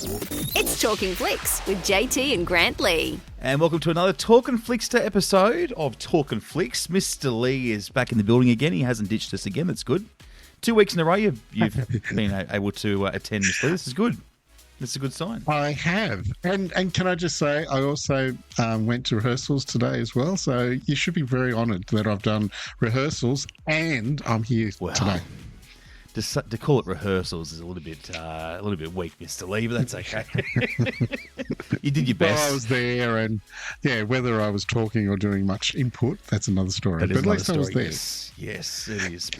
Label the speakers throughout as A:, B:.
A: It's Talking Flicks with JT and Grant Lee.
B: And welcome to another Talkin' Flickster episode of Talkin' Flicks. Mr. Lee is back in the building again. He hasn't ditched us again. That's good. 2 weeks in a row you've been able to attend, Mr. Lee. This is good. This is a good sign.
C: I have. And can I just say, I also went to rehearsals today as well. So you should be very honoured that I've done rehearsals and I'm here today.
B: To call it rehearsals is a little bit weak, Mr. Lee, but that's okay. You did your best.
C: Well, I was there, and whether I was talking or doing much input, that's another story.
B: But at least I was there. Yes, it is.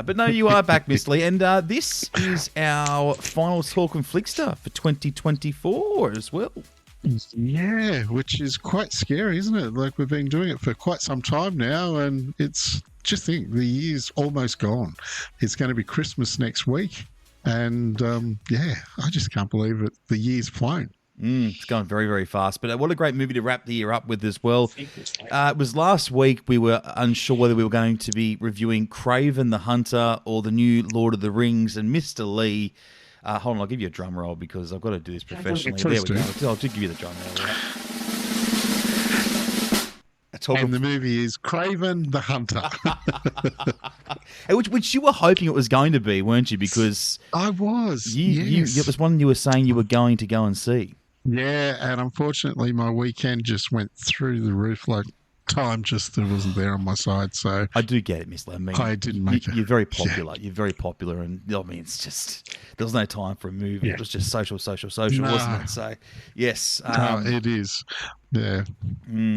B: But no, you are back, Mr. Lee, and this is our final Talkin' Flickster for 2024 as well.
C: Yeah, which is quite scary, isn't it? Like, we've been doing it for quite some time now, and it's just think the year's almost gone. It's going to be Christmas next week, and I just can't believe it. The year's flown.
B: It's going very, very fast. But what a great movie to wrap the year up with as well. It was last week we were unsure whether we were going to be reviewing Kraven the Hunter or the new Lord of the Rings, and Mr. Lee. Hold on, I'll give you a drum roll because I've got to do this professionally. There we go. I'll give you the drum roll. Right?
C: And the movie is Kraven the Hunter.
B: which you were hoping it was going to be, weren't you? Because
C: I was.
B: It was one you were saying you were going to go and see.
C: Yeah, and unfortunately my weekend just went through the roof. Like, time just wasn't there on my side. So
B: I do get it, Miss Lee.
C: I didn't make it.
B: You're very popular. Yeah. You're very popular, and I mean, it's just there was no time for a movie. Yeah. It was just social, wasn't it? So yes,
C: it is. Yeah,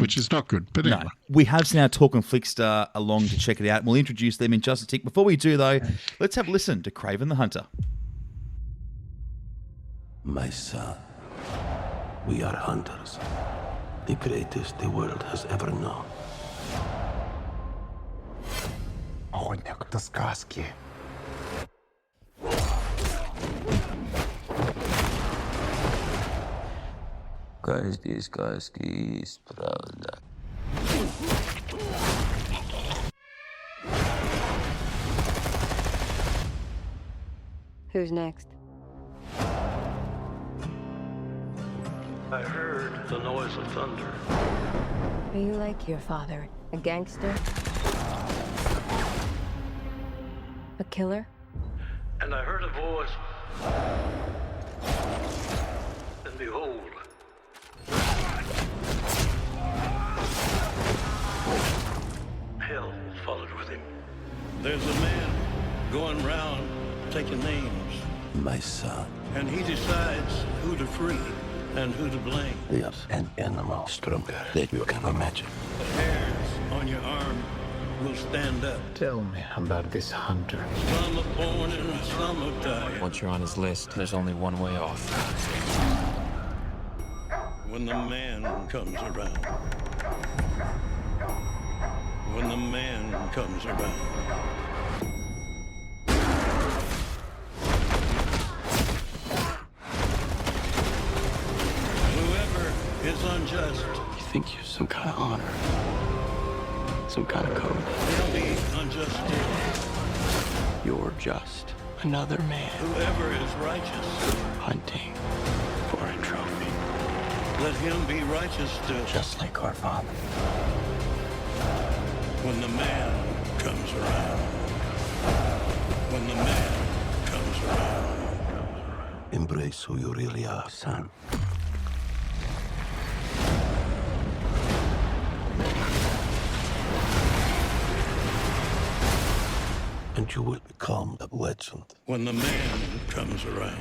C: which is not good. But anyway.
B: No, we have seen our Talkin' Flickster along to check it out. We'll introduce them in just a tick. Before we do, though, let's have a listen to Kraven the Hunter.
D: My son, we are hunters. The greatest the world has ever known.
E: Охотник до сказки.
D: Каждой сказки есть правда.
F: Who's next?
G: I heard the noise of thunder.
F: Are you like your father? A gangster? A killer?
G: And I heard a voice. And behold, hell followed with him. There's a man going round taking names.
D: My son.
G: And he decides who to free and who to blame.
D: There's an animal stronger than you can imagine.
G: The hairs on your arm will stand up.
E: Tell me about this hunter.
G: Some are born and some are died.
H: Once you're on his list, there's only one way off.
G: When the man comes around. When the man comes around. It's unjust.
D: You think you're some kind of honor? Some kind of code?
G: They'll be unjust too.
D: You're just another man.
G: Whoever is righteous.
D: Hunting for a trophy.
G: Let him be righteous still.
D: Just like our father.
G: When the man comes around. When the man comes around.
D: Embrace who you really are, son. And you will become a legend.
G: When the man comes around.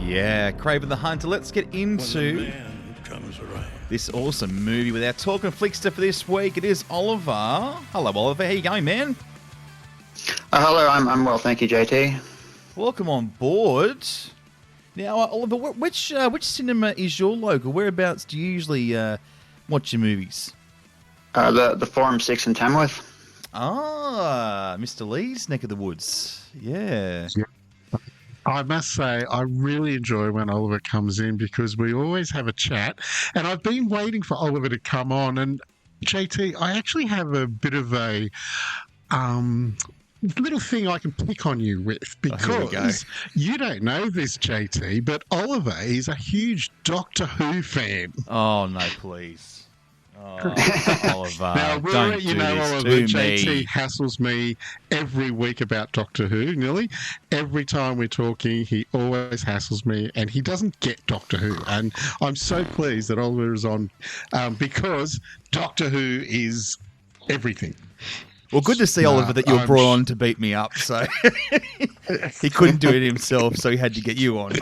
B: Yeah, Kraven the Hunter. Let's get into
G: when the man comes around.
B: This awesome movie with our Talkin' Flickster for this week. It is Oliver. Hello, Oliver. How you going, man?
I: Hello, I'm well, thank you, JT.
B: Welcome on board. Now, Oliver, which cinema is your local? Whereabouts do you usually watch your movies?
I: The Forum 6 in Tamworth.
B: Ah, Mr. Lee's neck of the woods. Yeah.
C: I must say, I really enjoy when Oliver comes in because we always have a chat. And I've been waiting for Oliver to come on. And JT, I actually have a bit of a little thing I can pick on you with, because you don't know this, JT, but Oliver is a huge Doctor Who fan.
B: Oh, no, please. Oh, Oliver,
C: Now,
B: don't do this
C: Oliver,
B: to
C: JT
B: me.
C: hassles me every week about Doctor Who, nearly. Every time we're talking, he always hassles me, and he doesn't get Doctor Who. And I'm so pleased that Oliver is on, because Doctor Who is everything.
B: Well, good to see, Oliver, that you were brought on to beat me up. So he couldn't do it himself, so he had to get you on.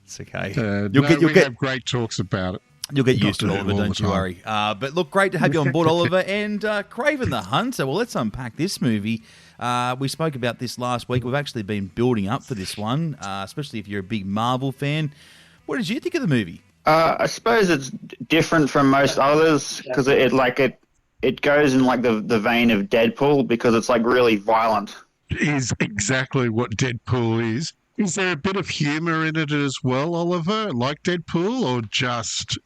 B: It's okay.
C: You'll have great talks about it.
B: You'll get used to it, Oliver, don't you worry. But look, great to have you on board, Oliver. And Kraven the Hunter, well, let's unpack this movie. We spoke about this last week. We've actually been building up for this one, especially if you're a big Marvel fan. What did you think of the movie?
I: I suppose it's different from most others because it goes in like the vein of Deadpool because it's like really violent.
C: It is exactly what Deadpool is. Is there a bit of humour in it as well, Oliver, like Deadpool, or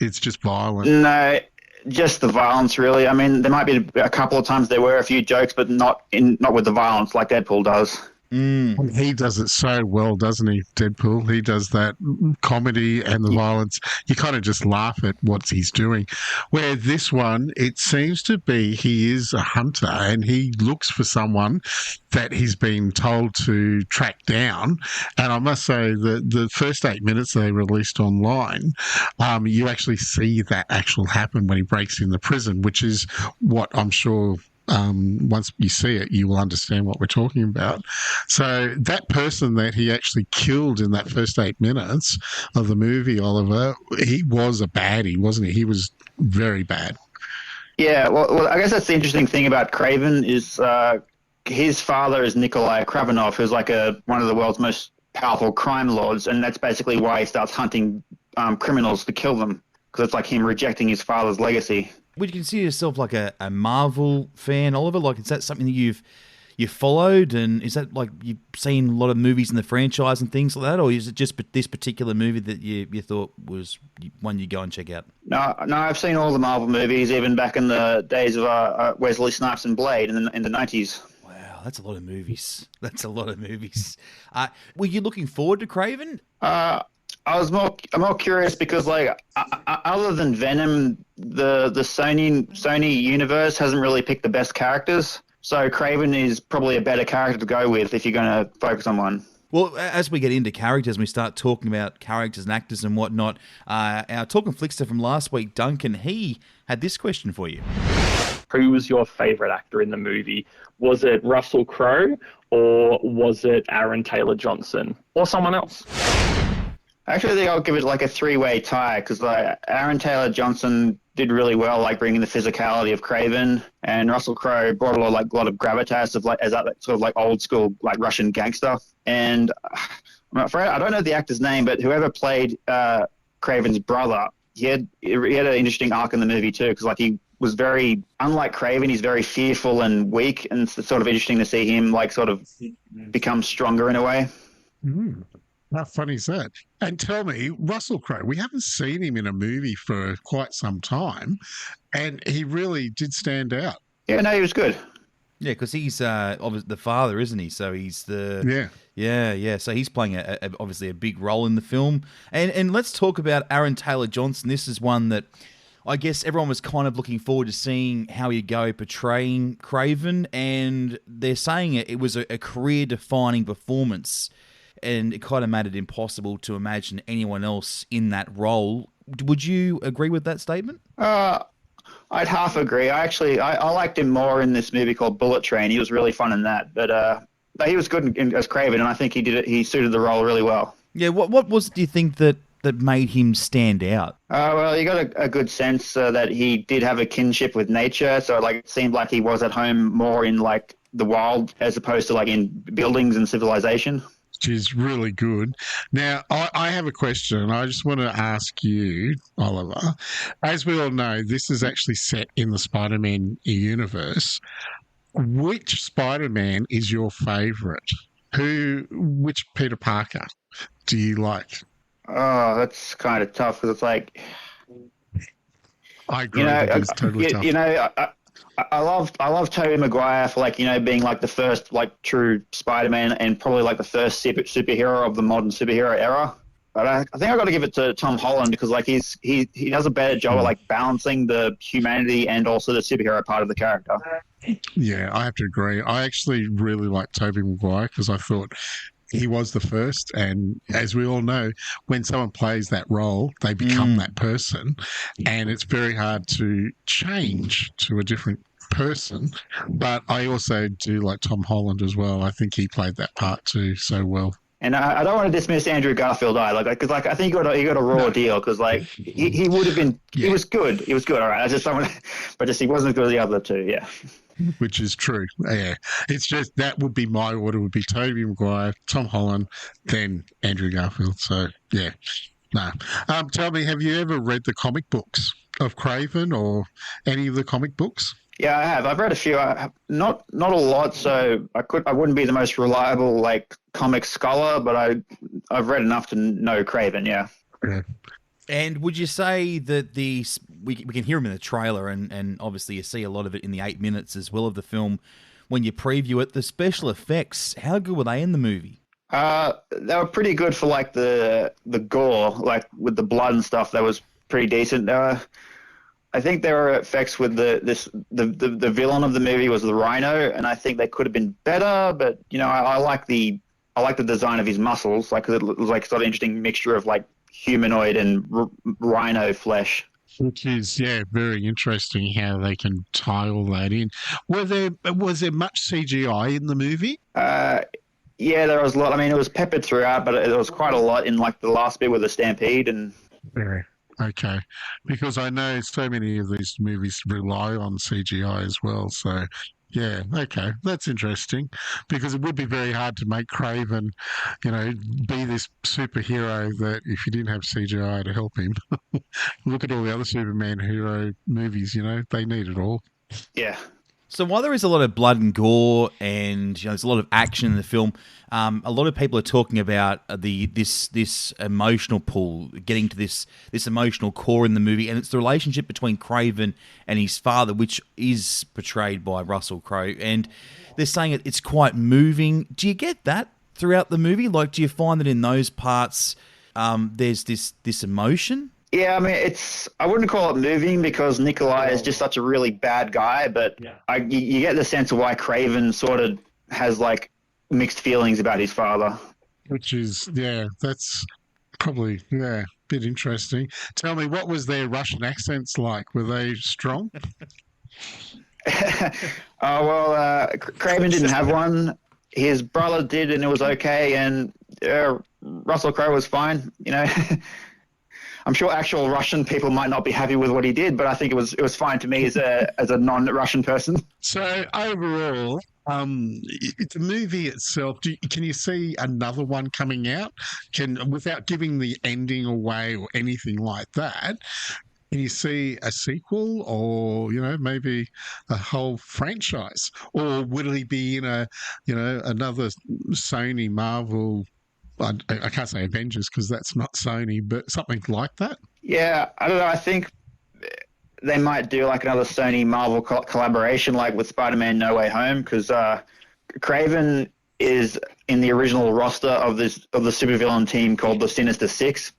C: it's just violent?
I: No, just the violence, really. I mean, there might be a couple of times there were a few jokes, but not with the violence like Deadpool does.
C: He does it so well, doesn't he, Deadpool? He does that comedy and the violence. You kind of just laugh at what he's doing. Where this one, it seems to be he is a hunter and he looks for someone that he's been told to track down. And I must say that the first 8 minutes they released online, you actually see that actual happen when he breaks in the prison, which is what I'm sure... once you see it, you will understand what we're talking about. So that person that he actually killed in that first 8 minutes of the movie, Oliver, he was a baddie, wasn't he? He was very bad.
I: Yeah, well, I guess that's the interesting thing about Kraven is his father is Nikolai Kravenov, who's like one of the world's most powerful crime lords, and that's basically why he starts hunting criminals to kill them, because it's like him rejecting his father's legacy.
B: Would you consider yourself like a Marvel fan, Oliver? Like, is that something that you've followed, and is that like you've seen a lot of movies in the franchise and things like that, or is it just this particular movie that you thought was one you go and check out?
I: No, I've seen all the Marvel movies, even back in the days of Wesley Snipes and Blade in the 90s.
B: Wow, that's a lot of movies. Were you looking forward to Kraven?
I: I'm more curious because, like, other than Venom, the Sony universe hasn't really picked the best characters. So Kraven is probably a better character to go with if you're going to focus on one.
B: Well, as we get into characters and we start talking about characters and actors and whatnot, our Talkin Flickster from last week, Duncan, he had this question for you.
J: Who was your favourite actor in the movie? Was it Russell Crowe, or was it Aaron Taylor-Johnson, or someone else?
I: Actually, I think I'll give it like a three-way tie because Aaron Taylor-Johnson did really well, like bringing the physicality of Kraven, and Russell Crowe brought a lot of gravitas of as that sort of like old school like Russian gangster. And I'm afraid I don't know the actor's name, but whoever played Kraven's brother, he had an interesting arc in the movie too, because like he was very unlike Kraven. He's very fearful and weak, and it's sort of interesting to see him like sort of become stronger in a way.
C: How funny is that? And tell me, Russell Crowe, we haven't seen him in a movie for quite some time, and he really did stand out.
I: Yeah, no, he was good.
B: Yeah, because he's obviously the father, isn't he? So he's the... Yeah. So he's playing obviously a big role in the film. And let's talk about Aaron Taylor-Johnson. This is one that I guess everyone was kind of looking forward to seeing how he'd go portraying Kraven, and they're saying it was a career-defining performance, and it kind of made it impossible to imagine anyone else in that role. Would you agree with that statement?
I: I'd half agree. I liked him more in this movie called Bullet Train. He was really fun in that, but he was good as Kraven, and I think he suited the role really well.
B: Yeah, what was it, do you think, that made him stand out?
I: Well, you got a good sense that he did have a kinship with nature, so like it seemed like he was at home more in like the wild as opposed to like in buildings and civilization.
C: Which is really good. Now, I have a question. I just want to ask you, Oliver. As we all know, this is actually set in the Spider-Man universe. Which Spider-Man is your favourite? Which Peter Parker do you like?
I: Oh, that's kind of tough because it's like...
C: I agree. It's totally tough.
I: I love Tobey Maguire for being like the first like true Spider-Man and probably like the first superhero of the modern superhero era. But I think I got to give it to Tom Holland because like he does a better job at like balancing the humanity and also the superhero part of the character.
C: Yeah, I have to agree. I actually really like Tobey Maguire because I thought he was the first, and as we all know, when someone plays that role, they become that person, and it's very hard to change to a different person. But I also do like Tom Holland as well. I think he played that part too so well.
I: And I don't want to dismiss Andrew Garfield either, because I think he got a raw deal because like he would have been he was good all right. I just don't want, but just he wasn't as good as the other two. Yeah,
C: Which is true. Yeah, it's just that would be my order. Would be Tobey Maguire, Tom Holland, then Andrew Garfield. So yeah, no. Tell me, have you ever read the comic books of Craven or any of the comic books?
I: yeah, I have. I've read a few. Not a lot, so I wouldn't be the most reliable like comic scholar, but I've read enough to know Craven. Yeah.
C: Yeah.
B: And would you say that we can hear him in the trailer, and obviously you see a lot of it in the 8 minutes as well of the film when you preview it. The special effects, how good were they in the movie?
I: They were pretty good for like the gore, like with the blood and stuff. That was pretty decent. I think there were effects with the villain of the movie was the Rhino, and I think they could have been better. But I like the design of his muscles, like 'cause it was like sort of interesting mixture of like humanoid and rhino flesh.
C: Which is, yeah, very interesting how they can tie all that in. Was there much CGI in the movie?
I: Yeah, there was a lot. I mean, it was peppered throughout, but it was quite a lot in like the last bit with the stampede and.
C: Yeah. Okay, because I know so many of these movies rely on CGI as well. So, yeah, okay, that's interesting because it would be very hard to make Craven, be this superhero that if you didn't have CGI to help him. Look at all the other Superman hero movies, they need it all.
I: Yeah.
B: So while there is a lot of blood and gore and there's a lot of action in the film, a lot of people are talking about this emotional pull, getting to this emotional core in the movie, and it's the relationship between Craven and his father, which is portrayed by Russell Crowe, and they're saying it's quite moving. Do you get that throughout the movie? Like, do you find that in those parts there's this emotion?
I: Yeah, I mean, I wouldn't call it moving because Nikolai is just such a really bad guy, but you get the sense of why Craven sort of has like mixed feelings about his father.
C: Which is, yeah, that's probably, yeah, a bit interesting. Tell me, what was their Russian accents like? Were they strong?
I: Craven didn't have one. His brother did, and it was okay, and Russell Crowe was fine, I'm sure actual Russian people might not be happy with what he did, but I think it was fine to me as a non-Russian person.
C: So overall, the movie itself, can you see another one coming out? Without giving the ending away or anything like that, can you see a sequel or, maybe a whole franchise? Or will he be in another Sony Marvel, I can't say Avengers because that's not Sony, but something like that?
I: Yeah, I don't know. I think they might do like another Sony Marvel collaboration, like with Spider-Man No Way Home, because Craven is in the original roster of the supervillain team called the Sinister Six.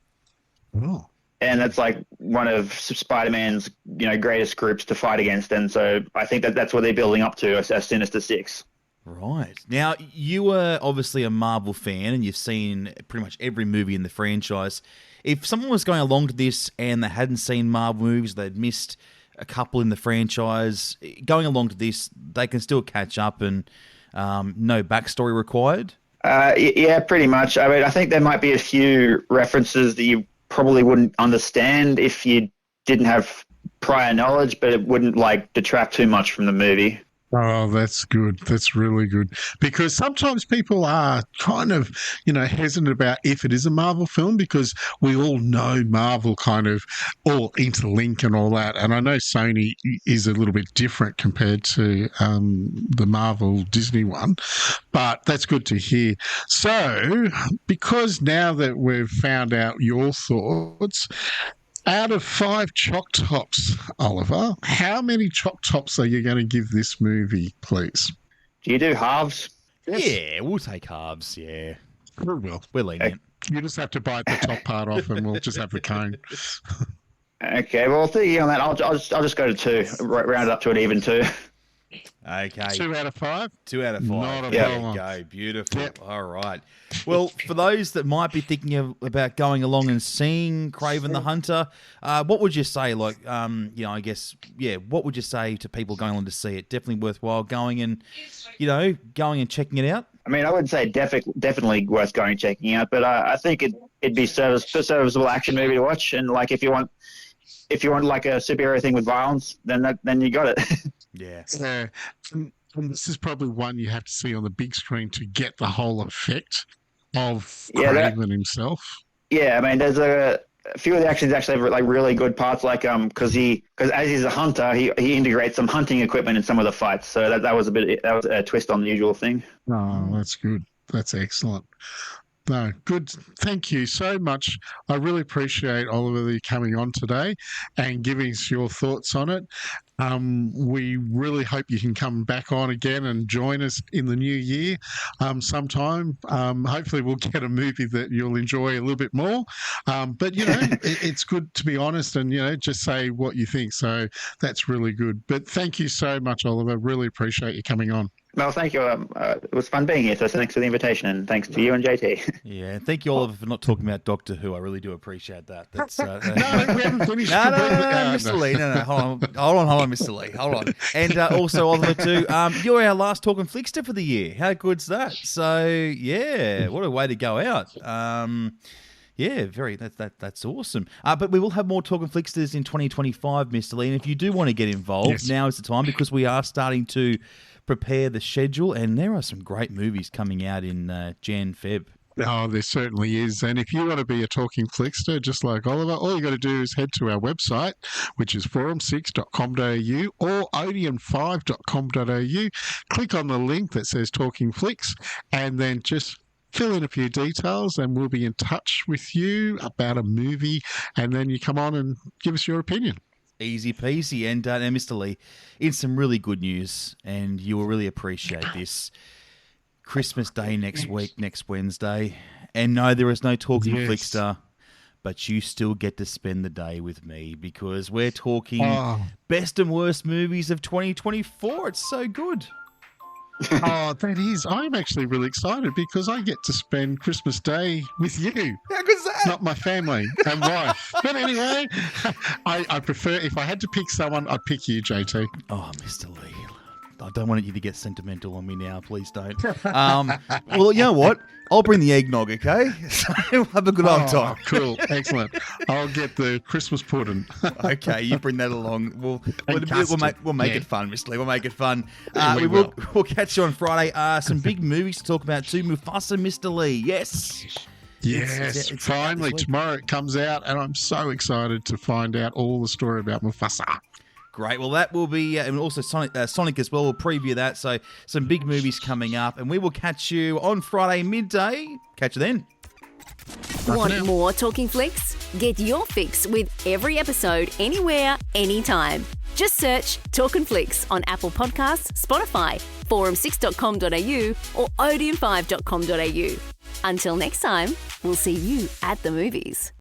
C: Oh.
I: And that's like one of Spider-Man's greatest groups to fight against, and so I think that's what they're building up to as Sinister Six.
B: Right. Now, you were obviously a Marvel fan and you've seen pretty much every movie in the franchise. If someone was going along to this and they hadn't seen Marvel movies, they'd missed a couple in the franchise, going along to this, they can still catch up and no backstory required?
I: Yeah, pretty much. I mean, I think there might be a few references that you probably wouldn't understand if you didn't have prior knowledge, but it wouldn't detract too much from the movie.
C: Oh, that's good. That's really good. Because sometimes people are kind of, hesitant about if it is a Marvel film because we all know Marvel kind of all interlink and all that. And I know Sony is a little bit different compared to the Marvel Disney one, but that's good to hear. So, because now that we've found out your thoughts, Out of 5 chalk tops, Oliver, how many chalk tops are you going to give this movie, please?
I: Do you do halves?
B: Yeah, we'll take halves. Yeah,
C: We will.
B: we're lenient.
C: You just have to bite the top part off, and we'll just have the cone.
I: Okay, well, thinking on that, I'll just go to 2, round it up to an even 2.
B: Okay.
C: 2 out of 5?
B: 2 out of 5.
C: Not a
B: There
C: problem.
B: you go. Beautiful.
C: Yep.
B: All right. Well, for those that might be thinking about going along and seeing Craven the Hunter, what would you say? Like, I guess, what would you say to people going along to see it? Definitely worthwhile going and checking it out?
I: I mean, I would say definitely worth going and checking out, but I think it'd be serviceable action movie to watch. And like, if you want like a superhero thing with violence, then you got it.
B: Yeah.
C: And this is probably one you have to see on the big screen to get the whole effect of Craven himself.
I: Yeah, I mean, there's a few of the actions actually have like really good parts, like because as he's a hunter, he integrates some hunting equipment in some of the fights. So that was a twist on the usual thing.
C: Oh, that's good. That's excellent. No, good. Thank you so much. I really appreciate Oliver you coming on today and giving us your thoughts on it. We really hope you can come back on again and join us in the new year sometime. Hopefully we'll get a movie that you'll enjoy a little bit more. But, it's good to be honest and, just say what you think. So that's really good. But thank you so much, Oliver. Really appreciate you coming on.
I: Well, thank you. It was fun being here, so thanks for the invitation, and thanks to you and JT.
B: Yeah, thank you, Oliver, for not talking about Doctor Who. I really do appreciate that. That's,
C: No, we haven't finished.
B: No, Mr. Lee. No, hold on, Mr. Lee. Hold on. And also, Oliver, too, you're our last Talkin' Flickster for the year. How good's that? So, yeah, what a way to go out. Yeah, that's awesome. But we will have more Talkin' Flicksters in 2025, Mr. Lee. And if you do want to get involved, now is the time because we are starting to prepare the schedule, and there are some great movies coming out in Jan-Feb.
C: Oh, there certainly is. And if you want to be a talking flickster, just like Oliver, all you got to do is head to our website, which is forum6.com.au or odeon5.com.au. Click on the link that says Talking Flicks, and then just fill in a few details, and we'll be in touch with you about a movie, and then you come on and give us your opinion.
B: Easy peasy. And Mr. Lee, in some really good news, and you will really appreciate this. Christmas Day next week, next Wednesday. And no, there is no Talking Flickster, but you still get to spend the day with me because we're talking best and worst movies of 2024. It's so good.
C: Oh, that is. I'm actually really excited because I get to spend Christmas Day with you.
B: How good's that?
C: Not my family and wife. But anyway, I prefer, if I had to pick someone, I'd pick you, JT.
B: Oh, Mr. Lee. I don't want you to get sentimental on me now. Please don't. Well, you know what? I'll bring the eggnog, okay? So we'll have a good old time.
C: Cool. Excellent. I'll get the Christmas pudding.
B: Okay, you bring that along. We'll make it fun, Mr. Lee. We'll make it fun. We'll catch you on Friday. Some big movies to talk about too. Mufasa, Mr. Lee. Yes.
C: Yes, it's finally. Tomorrow it comes out, and I'm so excited to find out all the story about Mufasa.
B: Great. Well, that will be, and also Sonic as well. We'll preview that. So some big movies coming up, and we will catch you on Friday midday. Catch you then.
A: Want more Talking Flicks? Get your fix with every episode anywhere, anytime. Just search Talkin' Flicks on Apple Podcasts, Spotify, forum6.com.au or odeon5.com.au. Until next time, we'll see you at the movies.